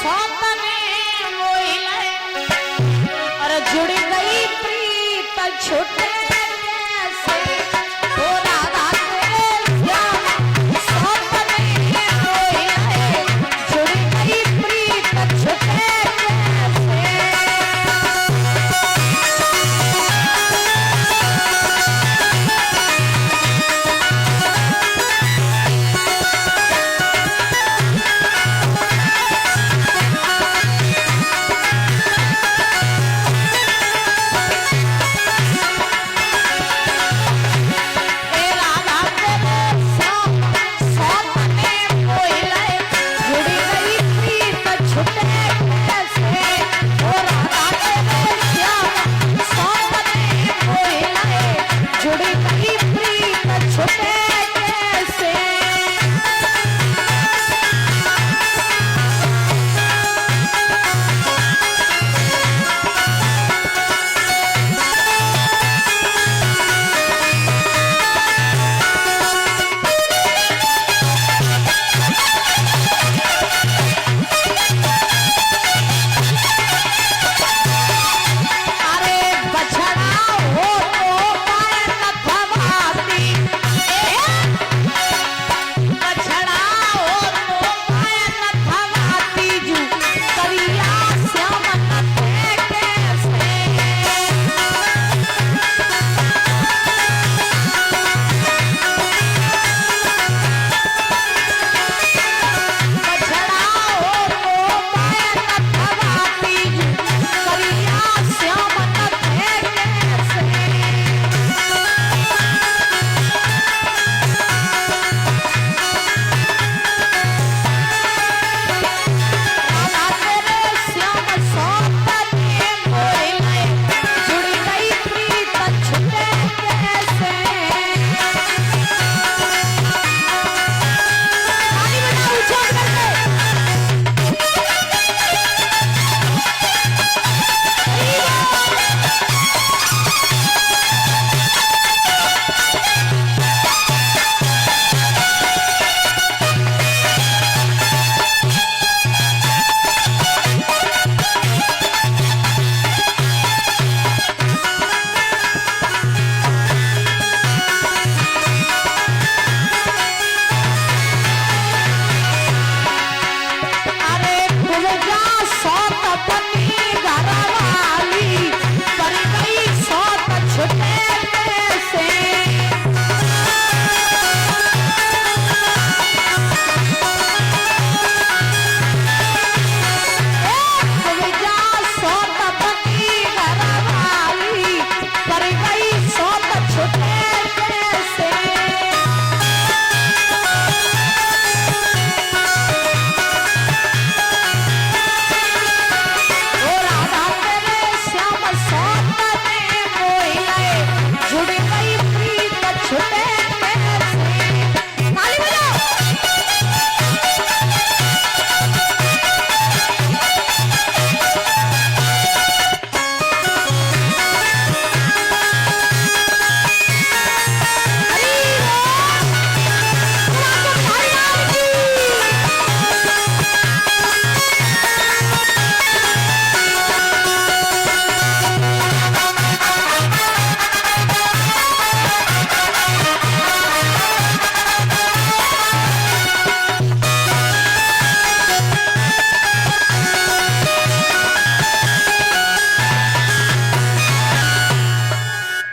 सौतने मोहिले और जुड़ गई प्रीत छुटे कैसे हो राधा तेरे श्याम सौतने मोहिले जुड़ गई प्रीत छुटे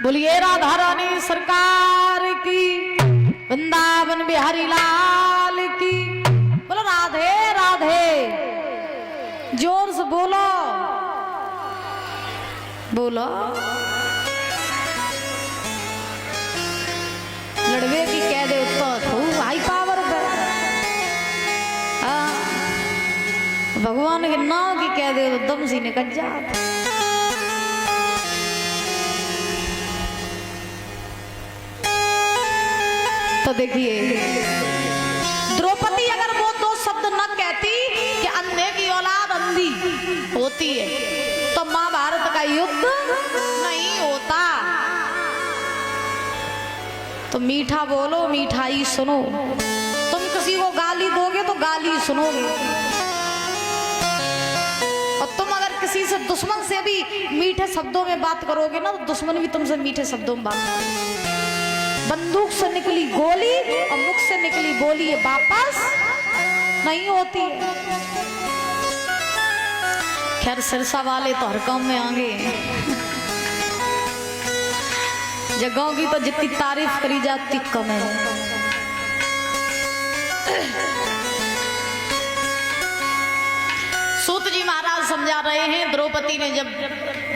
बोलिए राधा रानी सरकार की, वृंदावन बिहारी लाल की। बोलो राधे राधे, जोर से बोलो बोलो। लड़वे की कह दे तो खूब हाई पावर पे, भगवान के नाम की कह दे तो दम सी निकल जाता। तो देखिए द्रौपदी अगर वो दो शब्द न कहती कि अंधे की औलाद अंधी होती है तो महाभारत का युद्ध नहीं होता। तो मीठा बोलो मिठाई सुनो, तुम किसी को गाली दोगे तो गाली सुनोगे। किसी से दुश्मन से भी मीठे शब्दों में बात करोगे ना तो दुश्मन भी तुमसे मीठे शब्दों में बात करेगा। बंदूक से निकली गोली और मुख से निकली बोली ये वापस नहीं होती है। खैर सिरसा वाले तो हर काम में आगे जगहों की तो जितनी तारीफ करी जाती कम है। सूत जी महाराज समझा रहे हैं, द्रौपदी ने जब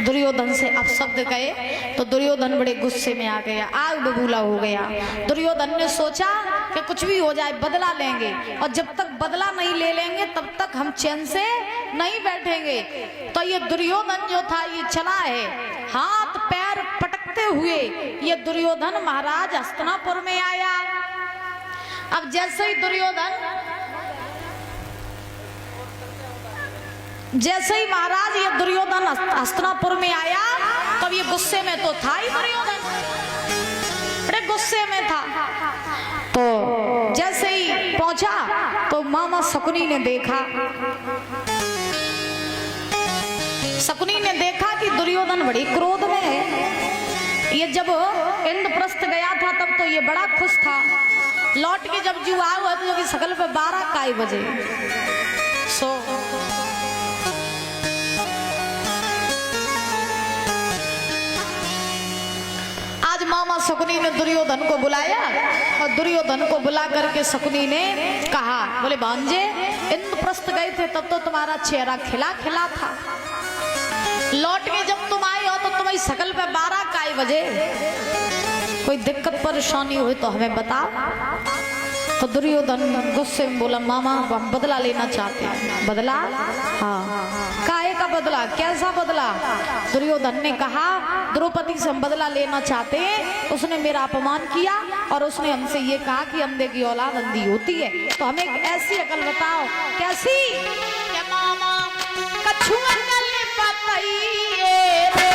दुर्योधन से अपशब्द कहे तो दुर्योधन बड़े गुस्से में आ गया, आग बबूला हो गया। दुर्योधन ने सोचा कि कुछ भी हो जाए बदला लेंगे, और जब तक बदला नहीं ले लेंगे तब तक हम चैन से नहीं बैठेंगे। तो ये दुर्योधन जो था ये चला है, हाथ पैर पटकते हुए ये दुर्योधन महाराज हस्तिनापुर में आया। अब जैसे ही महाराज ये दुर्योधन हस्तिनापुर में आया तब ये गुस्से में तो था ही, दुर्योधन बड़े गुस्से में था। तो जैसे ही पहुंचा तो मामा शकुनी ने देखा, कि दुर्योधन बड़ी क्रोध में है। ये जब इंद्रप्रस्थ गया था तब तो ये बड़ा खुश था, लौट के जब जुआ हुआ तो जब सकल पे 12 काय बजे आज मामा शकुनी ने दुर्योधन को बुलाया और दुर्योधन को बुला करके शकुनी ने कहा, बोले भांजे इंद्रप्रस्थ गए थे तब तो तुम्हारा चेहरा खिला खिला था, लौट के जब तुम आए हो तो तुम्हारी शकल पे 12 काय बजे, कोई दिक्कत परेशानी हुई तो हमें बताओ। तो दुर्योधन गुस्से में बोला, मामा हम बदला लेना चाहते हैं। बदला? हाँ। काहे का बदला? कैसा बदला? दुर्योधन ने कहा, द्रौपदी से हम बदला लेना चाहते हैं, उसने मेरा अपमान किया और उसने हमसे ये कहा कि अंधे की औलाद अंधी होती है, तो हमें एक ऐसी अकल बताओ। कैसी? क्या मामा कछुआ नली बताइए रे,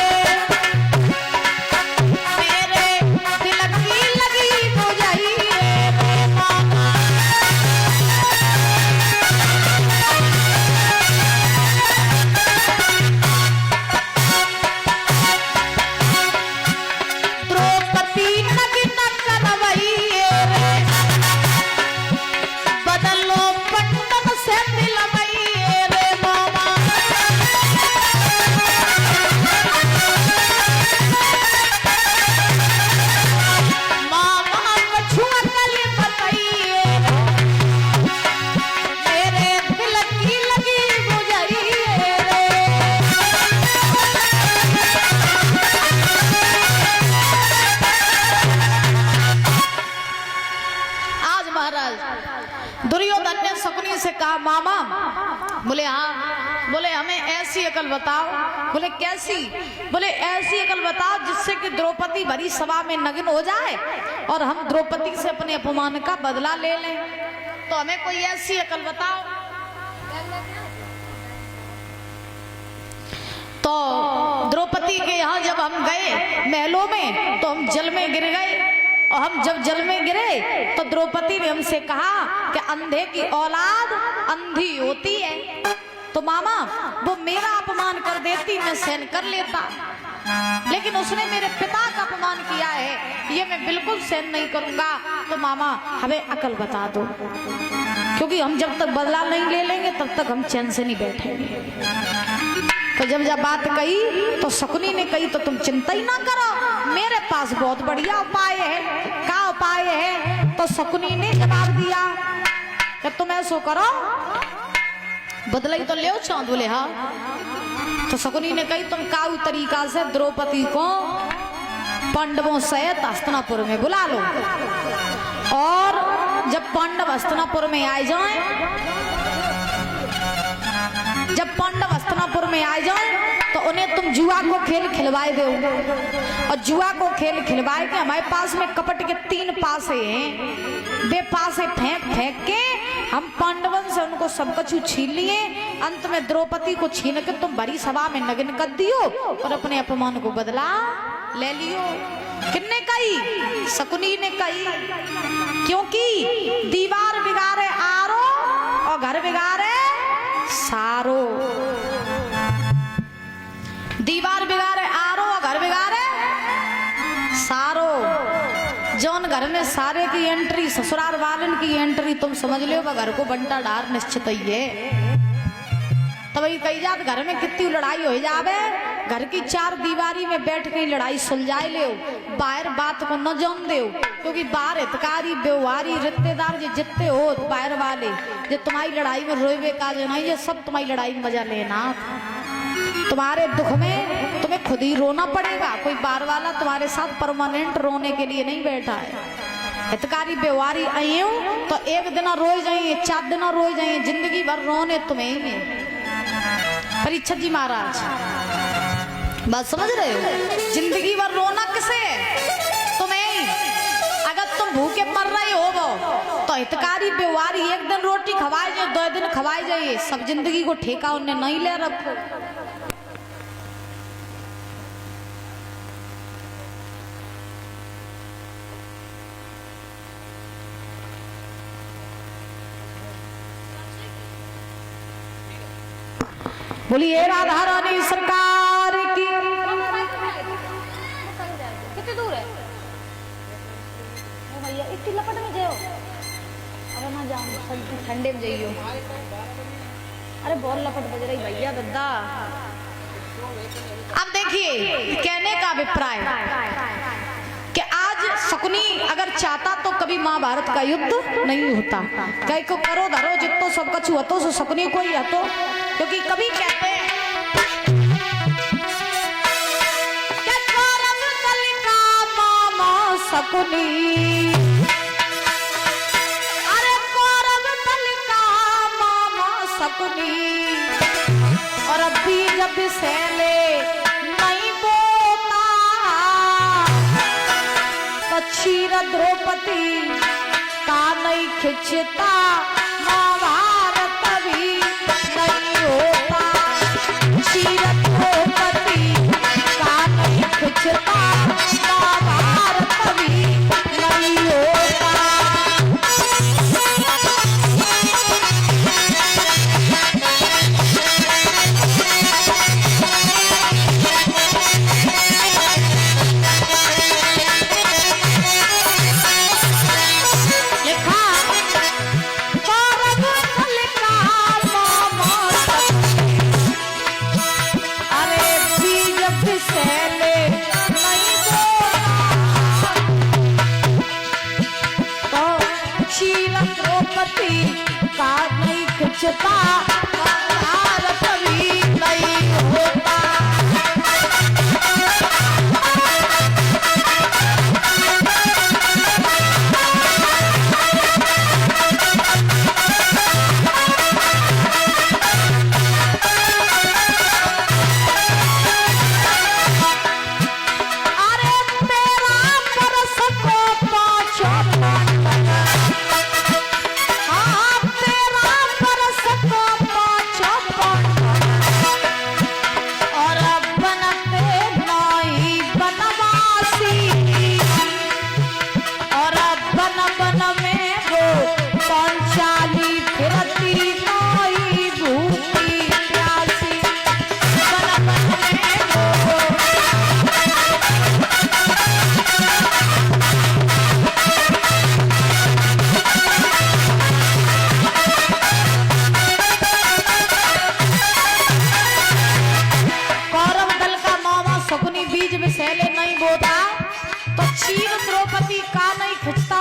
दुर्योधन ने शकुनी से कहा, मामा? बोले हाँ। बोले हमें ऐसी अकल बताओ। बोले कैसी? बोले ऐसी अकल बताओ जिससे कि द्रौपदी भरी सभा में नग्न हो जाए और हम द्रौपदी से अपने अपमान का बदला ले लें, तो हमें कोई ऐसी अकल बताओ। तो द्रौपदी के यहाँ जब हम गए महलों में तो हम जल में गिर गए, और हम जब जल में गिरे तो द्रौपदी ने हमसे कहा कि अंधे की औलाद अंधी होती है। तो मामा वो मेरा अपमान कर देती मैं सहन कर लेता, लेकिन उसने मेरे पिता का अपमान किया है, ये मैं बिल्कुल सहन नहीं करूंगा। तो मामा हमें अकल बता दो, क्योंकि हम जब तक बदला नहीं ले लेंगे तब तक हम चैन से नहीं बैठेंगे। तो जब बात कही तो शकुनी ने कही, तो तुम चिंता ही ना करो, मेरे पास बहुत बढ़िया उपाय है। क्या उपाय है? तो शकुनी ने जवाब दिया कि तुम ऐसो करो, बदला ही तो ले चांद। बोले हाँ। तो शकुनी ने कही, तुम काऊ तरीका से द्रौपदी को पांडवों सहित हस्तिनापुर में बुला लो, और जब पांडव हस्तिनापुर में आ जाए तो उन्हें तुम जुआ को खेल खिलवाए दो, और जुआ को खेल खिलवाए के हमारे पास में कपट के 3 पासे हैं, वे पासे फेंक के हम पांडवन से उनको सब कुछ छीन लिए, अंत में द्रौपदी को छीन के तुम बड़ी सभा में नग्न कर दियो और अपने अपमान को बदला ले लियो। किसने कही? शकुनी ने कही, क्योंकि दीवार बिगाड़े आरो और घर बिगाड़े सारो। घर में सारे की एंट्री, ससुराल वालन की एंट्री तुम समझ लो घर को बंटा डार निश्चित ही है। तो वही कही जात घर में कितनी लड़ाई हो जावे, घर की चार दीवारी में बैठ के लड़ाई सुलझाए ले, बाहर बात को न जान दे, क्योंकि बाहर हितकारी व्यवहारी रिश्तेदार जो जितने हो बाहर वाले जो तुम्हारी लड़ाई में रोए का जो नहीं, ये सब तुम्हारी लड़ाई में मजा लेना। तुम्हारे दुख में तुम्हें खुद ही रोना पड़ेगा, कोई बाहर वाला तुम्हारे साथ परमानेंट रोने के लिए नहीं बैठा है। हितकारी व्यवहारी आये तो एक दिन रोए जाइए, 4 दिन रोए जाइए, जिंदगी भर रोने तुम्हें। परीक्षा जी महाराज बात समझ रहे हो, जिंदगी भर रोना किसे तुम्हें। अगर तुम भूखे मर रहे हो तो हितकारी व्यवहारी एक दिन रोटी खवाए जाए, 2 दिन खवाए जाइए, सब जिंदगी को ठेका उन्हें नहीं ले रखो। बोलिए राधा रानी सरकार की। कितनी दूर है भैया, इतनी लपट में जाओ। अरे ना जाओ, ठंडे में जाइयो। अरे बहुत लपट बज रही भैया दद्दा। अब देखिए कहने का अभिप्राय कि आज शकुनी अगर चाहता तो कभी महाभारत का युद्ध नहीं होता। कहीं को करो धरो जितो सब कछु हतो सो शकुनी को ही हतो, क्योंकि कभी कहते हैं कि कौरव दल का मामा शकुनी, अरे कौरव दल का मामा शकुनी, और अभी जब सैले नहीं बोता तो क्षीर द्रौपदी का नहीं खिंचता, महाभारत भी नहीं होता। क्षीर द्रौपदी का नहीं खिंचता, महाभारत भी नहीं होता। का नहीं खिंचता, भारत भी नहीं होता। अरे तेरा परस को पाछो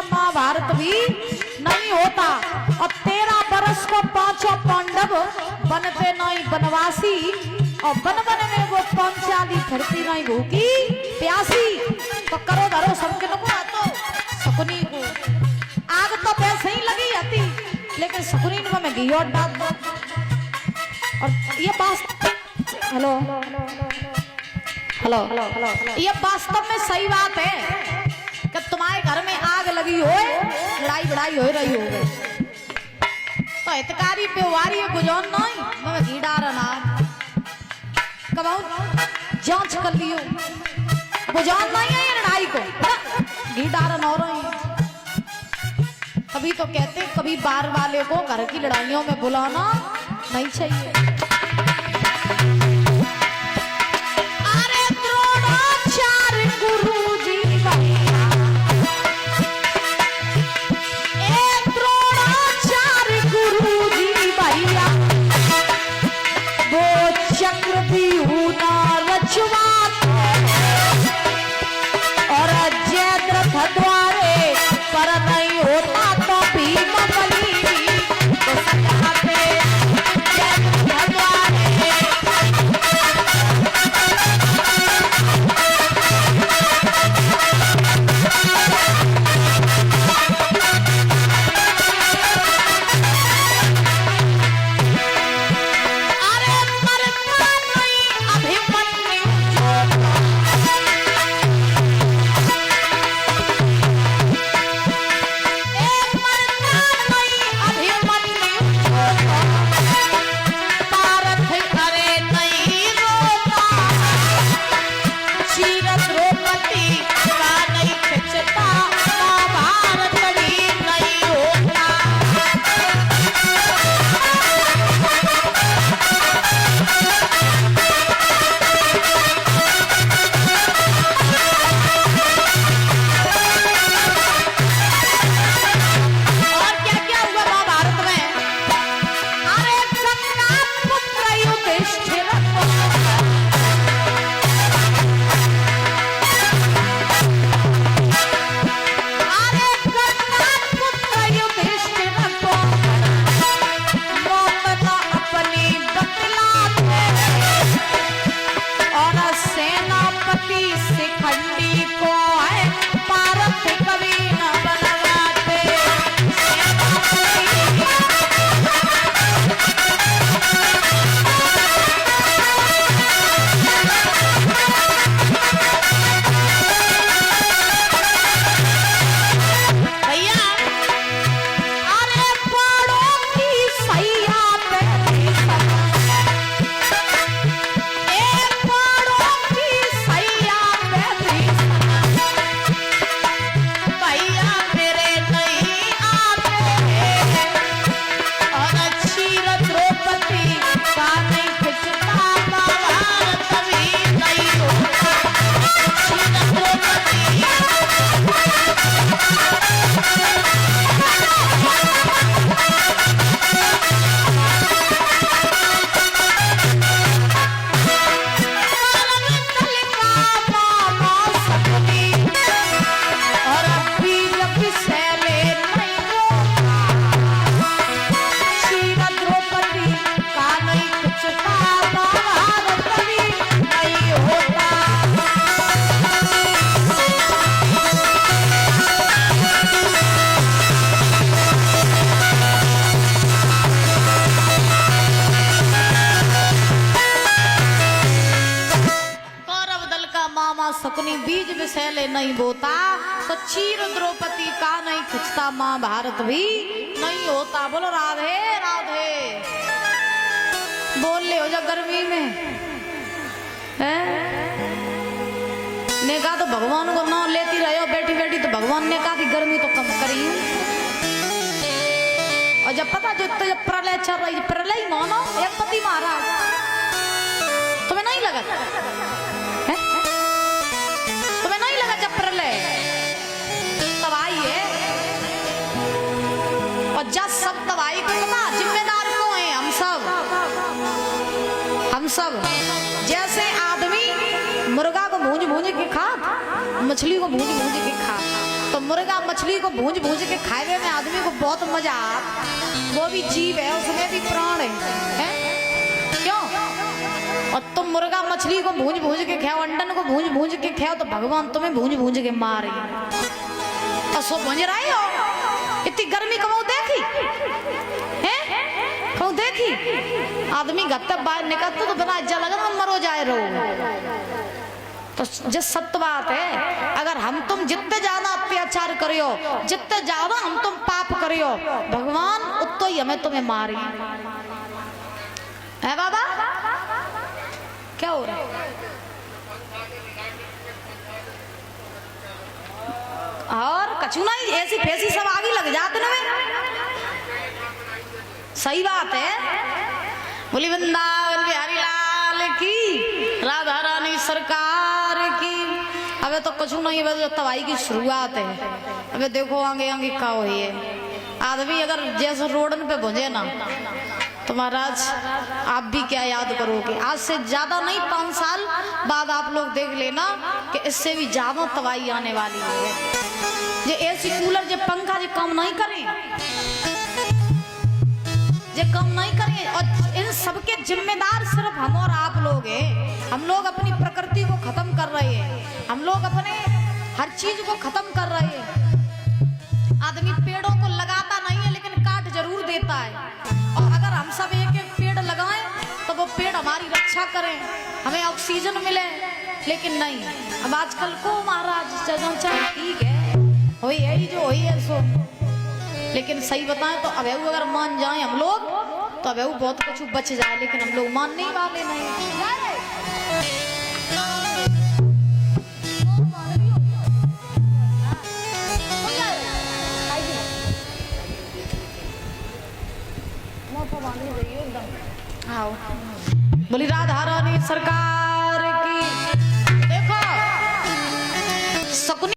महाभारत भी नहीं होता। और 13 बरस को 5 पांडव बनते नहीं बनवासी, और बन बन में वो पांचाली फिरती नहीं भूखी प्यासी। तो करो धरो सबके लोगों तो शकुनी को आग तो वैसे ही लगी आती, लेकिन शकुनी को मैं घी और डाल दो। और ये बात हेलो हेलो ये वास्तव में सही बात है कि तुम्हारे घर में आग लगी हो, लड़ाई बड़ाई हो रही हो, तो हितकारी व्यवहारी गुजौन नहीं मैं घी डारना कबाऊ जांच कर लियो, गुजौन नहीं है ये लड़ाई को घी डारन हो रही। तभी तो कहते कभी बार वाले को घर की लड़ाइयों में बुलाना नहीं चाहिए। अरे द्रोणाचार्य गुरु जी बीज विषैले नहीं बोता, तो चीर द्रौपदी का नहीं खिंचता, महाभारत भी नहीं होता। बोलो राधे राधे। बोल ले हो जा गर्मी में है? ने कहा तो भगवान को नाम लेती रहे हो बैठी बैठी, तो भगवान ने कहा कि गर्मी तो कम करी। और जब पता जो तो जब प्रलय चल रही, प्रलय मानो एक पति महाराज, तुम्हें नहीं लगा है? तुम्हें नहीं लगा जब प्रलय तबाही है? और जब सब तबाही को पता जिम्मेदार कौन है? हम सब, हम सब। जैसे आदमी मुर्गा को भूंज भूंज के खा, मछली को भूंज भूंज के खा, तो मुर्गा मछली को भूंज भूंज के खाने में आदमी को बहुत मजा आता। वो भी जीव है, उसमें भी प्राण है? क्यों? और तुम मुर्गा मछली को भूंज भूंज के खाओ, अंडन को भूंज भूंज के खाओ, तो भगवान तुम्हें भूंज भूंज के मारे। और सो भूंज रहे हो, इतनी गर्मी कमाओ देखी है? कहो देखी आदमी घर तक बाहर निकलते तो बिना इज्जत लगा मरो जाए रहो। तो जिस सत्य बात है, अगर हम तुम जितने ज्यादा अत्याचार करियो, जितने ज्यादा हम तुम पाप करियो, भगवान उतो ही हमें तुम्हें मारे है। बाबा क्या हो रहा है? और कछु नहीं, ऐसी फैसी सब आगे लग जाते ना। सही बात है। बोली वृंदावन बिहारी लाल की, राधा रानी सरकार की। अबे तो कुछ नहीं, अबे तो तबाही की शुरुआत है। अबे देखो आगे आगे क्या हुई है। आदमी अगर जैसे रोडन पे भुंजे ना, तो महाराज आप भी क्या याद करोगे? आज से ज्यादा नहीं, 5 साल बाद आप लोग देख लेना कि इससे भी ज्यादा तबाही आने वाली है। ये एसी कूलर, ये पंखा, ये काम नहीं करें, ये कम नहीं करें। और इन सबके जिम्मेदार सिर्फ हम और आप लोग हैं। हम लोग अपनी प्रकृति को खत्म कर रहे हैं, हम लोग अपने हर चीज को खत्म कर रहे हैं। आदमी पेड़ों को लगाता नहीं है, लेकिन काट जरूर देता है। और अगर हम सब एक एक पेड़ लगाएं तो वो पेड़ हमारी रक्षा करें, हमें ऑक्सीजन मिले। लेकिन नहीं, अब आजकल को महाराज चाहे ठीक है, वही है ही जो वही है सो। लेकिन सही बताएं तो अब अगर मान जाए हम लोग, तो अब बहुत कुछ बच जाए, लेकिन हम लोग मानने वाले नहीं। आओ बोली राधा रानी सरकार की। देखो शकुनी